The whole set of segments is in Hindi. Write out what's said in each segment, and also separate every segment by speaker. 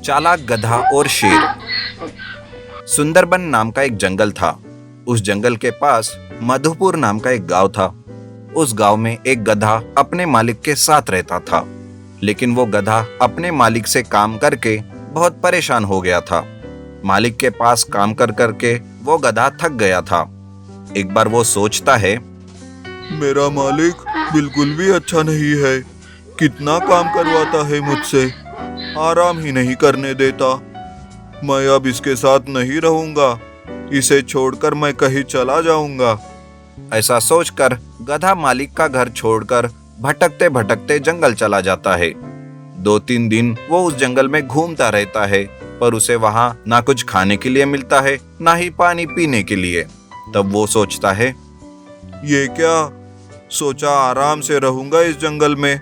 Speaker 1: चालाक गधा और शेर। सुंदरबन नाम का एक जंगल था। उस जंगल के पास मधुपुर नाम का एक गांव था। उस गांव में एक गधा अपने मालिक के साथ रहता था, लेकिन वो गधा अपने मालिक से काम करके बहुत परेशान हो गया था। मालिक के पास काम कर करके वो गधा थक गया था। एक बार वो सोचता है,
Speaker 2: मेरा मालिक बिल्कुल भी अच्छा नहीं है। कितना काम करवाता है मुझसे, आराम ही नहीं करने देता। मैं अब इसके साथ नहीं रहूंगा, इसे छोड़कर मैं कहीं चला जाऊंगा।
Speaker 1: ऐसा सोचकर गधा मालिक का घर छोड़कर भटकते भटकते जंगल चला जाता है। 2-3 दिन वो उस जंगल में घूमता रहता है, पर उसे वहां ना कुछ खाने के लिए मिलता है, ना ही पानी पीने के लिए। तब वो सोचता है,
Speaker 2: ये क्या, सोचा आराम से रहूंगा इस जंगल में,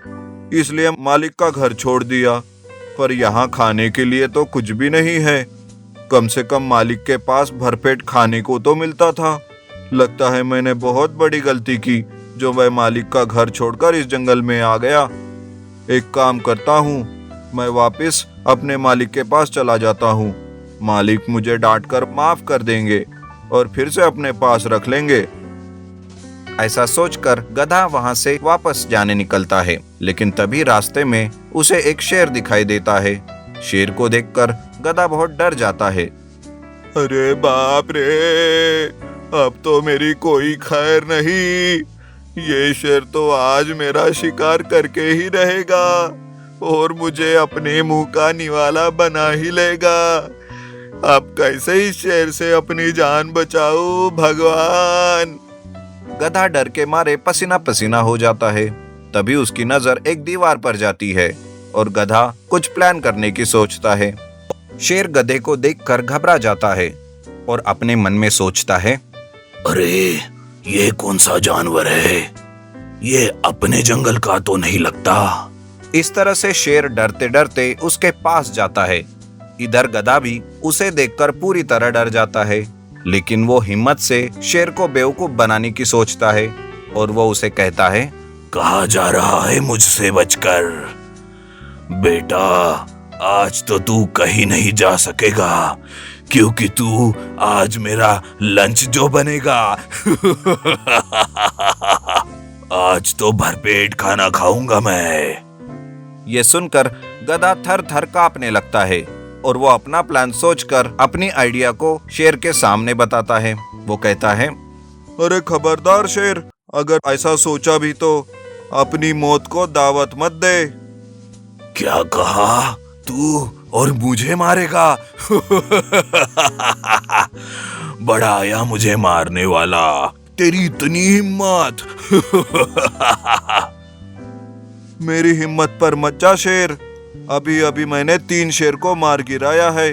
Speaker 2: इसलिए मालिक का घर छोड़ दिया। पर यहाँ खाने के लिए तो कुछ भी नहीं है। कम से कम मालिक के पास भरपेट खाने को तो मिलता था। लगता है मैंने बहुत बड़ी गलती की जो मैं मालिक का घर छोड़कर इस जंगल में आ गया। एक काम करता हूँ, मैं वापस अपने मालिक के पास चला जाता हूँ। मालिक मुझे डांटकर माफ कर देंगे और फिर से अपने पास रख लेंगे।
Speaker 1: ऐसा सोचकर गधा वहां से वापस जाने निकलता है, लेकिन तभी रास्ते में उसे एक शेर दिखाई देता है। शेर को देखकर गधा बहुत डर जाता है।
Speaker 2: अरे बाप रे, अब तो मेरी कोई खैर नहीं। ये शेर तो आज मेरा शिकार करके ही रहेगा और मुझे अपने मुंह का निवाला बना ही लेगा। अब कैसे इस शेर से अपनी जान बचाऊं भगवान।
Speaker 1: गधा डर के मारे पसीना पसीना हो जाता है। तभी उसकी नजर एक दीवार पर जाती है और गधा कुछ प्लान करने की सोचता है। शेर गधे को देखकर घबरा जाता है और अपने मन में सोचता है,
Speaker 3: अरे ये कौन सा जानवर है, ये अपने जंगल का तो नहीं लगता।
Speaker 1: इस तरह से शेर डरते डरते उसके पास जाता है। इधर गधा भी उसे देखकर पूरी तरह डर जाता है, लेकिन वो हिम्मत से शेर को बेवकूफ बनाने की सोचता है और वो उसे कहता है,
Speaker 3: कहाँ जा रहा है मुझसे बचकर? बेटा, आज तो तू कहीं नहीं जा सकेगा, क्योंकि तू आज मेरा लंच जो बनेगा। आज तो भरपेट खाना खाऊंगा मैं।
Speaker 1: ये सुनकर गधा थर थर कांपने लगता है और वो अपना प्लान सोचकर अपनी आइडिया को शेर के सामने बताता है। वो कहता है,
Speaker 2: अरे खबरदार शेर, अगर ऐसा सोचा भी तो अपनी मौत को दावत मत दे।
Speaker 3: क्या कहा? तू और मुझे मारेगा? बड़ा आया मुझे मारने वाला, तेरी इतनी हिम्मत।
Speaker 2: मेरी हिम्मत पर मत जा शेर, अभी अभी मैंने 3 शेर को मार गिराया है।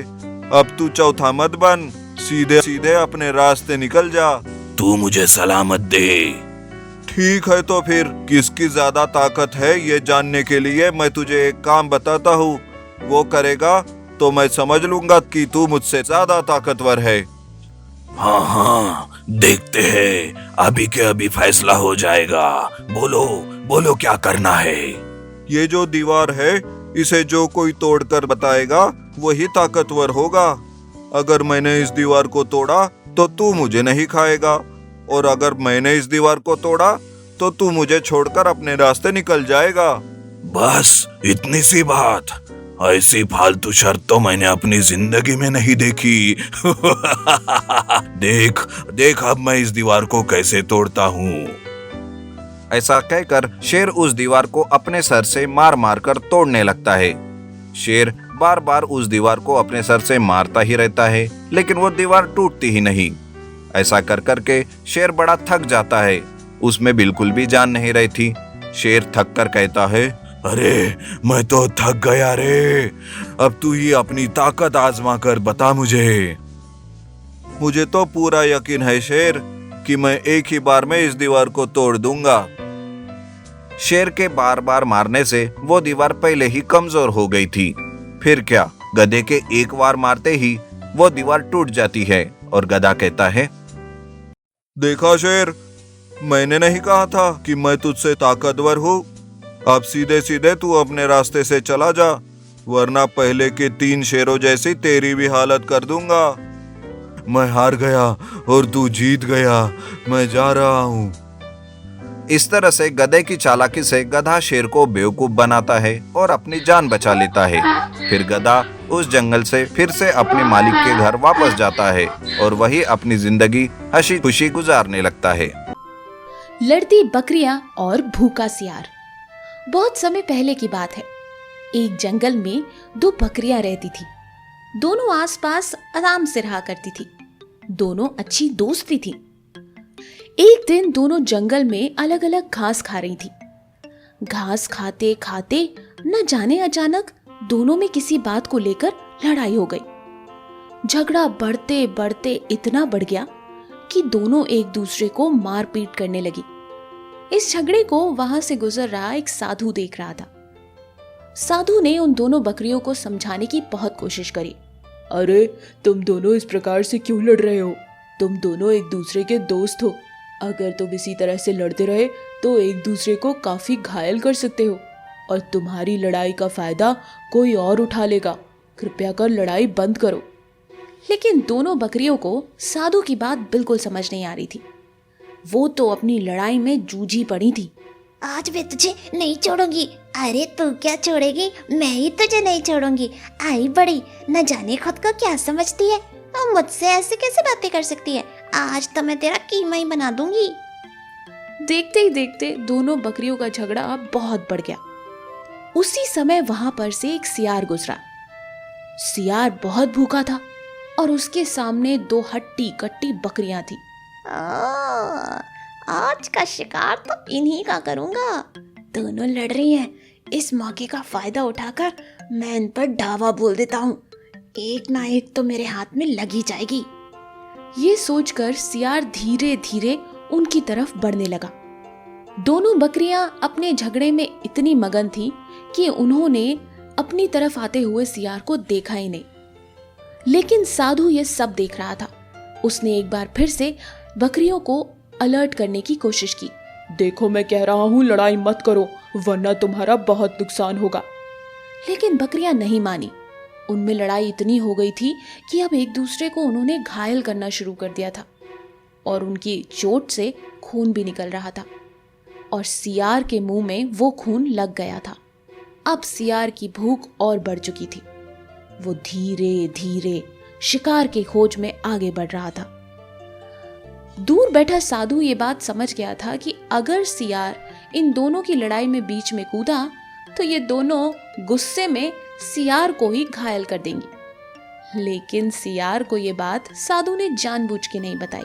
Speaker 2: अब तू चौथा मत बन, सीधे सीधे अपने रास्ते निकल जा।
Speaker 3: तू मुझे सलामत दे।
Speaker 2: ठीक है, तो फिर किसकी ज्यादा ताकत है ये जानने के लिए मैं तुझे एक काम बताता हूँ। वो करेगा तो मैं समझ लूंगा कि तू मुझसे ज्यादा ताकतवर है।
Speaker 3: हाँ हाँ, देखते हैं, अभी के अभी फैसला हो जाएगा। बोलो बोलो, क्या करना है?
Speaker 2: ये जो दीवार है, इसे जो कोई तोड़कर बताएगा वही ताकतवर होगा। अगर मैंने इस दीवार को तोड़ा तो तू मुझे नहीं खाएगा, और अगर मैंने इस दीवार को तोड़ा तो तू मुझे छोड़कर अपने रास्ते निकल जाएगा।
Speaker 3: बस इतनी सी बात? ऐसी फालतू शर्त तो मैंने अपनी जिंदगी में नहीं देखी। देख देख, अब मैं इस दीवार को कैसे तोड़ता हूँ।
Speaker 1: ऐसा कहकर शेर उस दीवार को अपने सर से मार मार कर तोड़ने लगता है। शेर बार बार उस दीवार को अपने सर से मारता ही रहता है, लेकिन वो दीवार टूटती ही नहीं। ऐसा कर करके शेर बड़ा थक जाता है, उसमें बिल्कुल भी जान नहीं रही थी। शेर थक कर कहता है,
Speaker 3: अरे मैं तो थक गया रे, अब तू ही अपनी ताकत आजमा कर बता मुझे।
Speaker 2: मुझे तो पूरा यकीन है शेर कि मैं एक ही बार में इस दीवार को तोड़ दूंगा।
Speaker 1: शेर के बार बार मारने से वो दीवार पहले ही कमजोर हो गई थी। फिर क्या, गधे के एक बार मारते ही वो दीवार टूट जाती है और गधा कहता है,
Speaker 2: देखा शेर, मैंने नहीं कहा था कि मैं तुझसे ताकतवर हूँ। अब सीधे सीधे तू अपने रास्ते से चला जा, वरना पहले के 3 शेरों जैसी तेरी भी हालत कर दूंगा। मैं हार गया और तू जीत गया, मैं जा रहा हूँ।
Speaker 1: इस तरह से गधे की चालाकी से गधा शेर को बेवकूफ बनाता है और अपनी जान बचा लेता है। फिर गधा उस जंगल से फिर से अपने मालिक के घर वापस जाता है और वही अपनी जिंदगी हंसी खुशी गुजारने लगता है।
Speaker 4: लड़ती बकरियां और भूखा सियार। बहुत समय पहले की बात है। एक जंगल में 2 बकरियां रहती थी। दोनों आसपास आराम से रहा करती थी। दोनों अच्छी दोस्त भी थी। एक दिन दोनों जंगल में अलग अलग घास खा रही थी। घास खाते खाते न जाने अचानक दोनों में किसी बात को लेकर लड़ाई हो गई। झगड़ा बढ़ते बढ़ते इतना बढ़ गया कि दोनों एक दूसरे को मार पीट करने लगी। इस झगड़े को वहां से गुजर रहा एक साधु देख रहा था। साधु ने उन दोनों बकरियों को समझाने की बहुत कोशिश करी।
Speaker 5: अरे तुम दोनों इस प्रकार से क्यों लड़ रहे हो? तुम दोनों एक दूसरे के दोस्त हो। अगर तुम इसी तरह से लड़ते रहे तो एक दूसरे को काफी घायल कर सकते हो और तुम्हारी लड़ाई का फायदा कोई और उठा लेगा। कृपया कर लड़ाई बंद करो।
Speaker 4: लेकिन दोनों बकरियों को साधु की बात बिल्कुल समझ नहीं आ रही थी। वो तो अपनी लड़ाई में जूझी पड़ी थी।
Speaker 6: आज मैं तुझे नहीं छोड़ूंगी। अरे तू क्या छोड़ेगी, मैं ही तुझे नहीं छोड़ूंगी। आई बड़ी, न जाने खुद को क्या समझती है और मुझसे ऐसे कैसे बातें कर सकती है। आज तो मैं तेरा कीमा ही बना दूंगी।
Speaker 4: देखते ही देखते दोनों बकरियों का झगड़ा बहुत बढ़ गया। उसी समय वहां पर से एक सियार गुजरा। सियार बहुत भूखा था और उसके सामने 2 हट्टी कट्टी बकरियां थी।
Speaker 6: आज का शिकार तो इन्हीं का करूंगा। दोनों लड़ रही हैं, इस मौके का फायदा उठाकर मैं इन पर ढावा बोल देता हूँ। एक ना एक तो मेरे हाथ में लगी जाएगी।
Speaker 4: ये सोचकर सियार धीरे धीरे उनकी तरफ बढ़ने लगा। दोनों बकरियां अपने झगड़े में इतनी मगन थी कि उन्होंने अपनी तरफ आते हुए सियार को देखा ही नहीं। लेकिन साधु ये सब देख रहा था। उसने एक बार फिर से बकरियों को अलर्ट करने की कोशिश की।
Speaker 5: देखो मैं कह रहा हूँ लड़ाई मत करो, वरना तुम्हारा बहुत नुकसान होगा।
Speaker 4: लेकिन बकरियां नहीं मानी। उनमें लड़ाई इतनी हो गई थी कि अब एक दूसरे को उन्होंने घायल करना शुरू कर दिया था और उनकी चोट से खून भी निकल रहा था और सियार के मुंह में वो खून लग गया था। अब सियार की भूख और बढ़ चुकी थी। वो धीरे धीरे शिकार के खोज में आगे बढ़ रहा था। दूर बैठा साधु ये बात समझ गया था कि अगर सियार इन दोनों की लड़ाई में बीच में कूदा तो ये दोनों गुस्से में सियार को ही घायल कर देंगी। लेकिन सियार को ये बात साधु ने जानबूझ के नहीं बताई।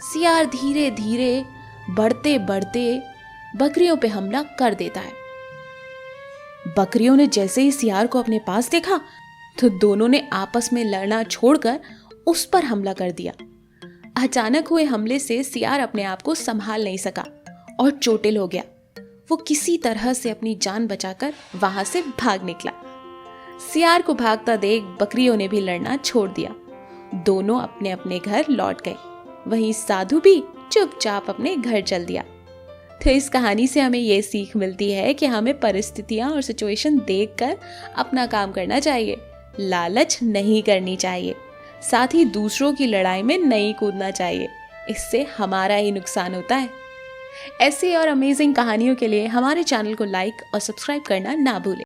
Speaker 4: सियार धीरे धीरे बढ़ते बढ़ते बकरियों पे हमला कर देता है। बकरियों ने जैसे ही सियार को अपने पास देखा तो दोनों ने आपस में लड़ना छोड़कर उस पर हमला कर दिया। अचानक हुए हमले से सियार अपने आप को संभाल नहीं सका और चोटिल हो गया। वो किसी तरह से अपनी जान बचाकर वहां से भाग निकला। सियार को भागता देख बकरियों ने भी लड़ना छोड़ दिया। दोनों अपने अपने घर लौट गए। वहीं साधु भी चुपचाप अपने घर चल दिया। तो इस कहानी से हमें ये सीख मिलती है कि हमें परिस्थितियां और सिचुएशन देखकर अपना काम करना चाहिए, लालच नहीं करनी चाहिए, साथ ही दूसरों की लड़ाई में नहीं कूदना चाहिए। इससे हमारा ही नुकसान होता है। ऐसी और अमेजिंग कहानियों के लिए हमारे चैनल को लाइक और सब्सक्राइब करना ना भूलें।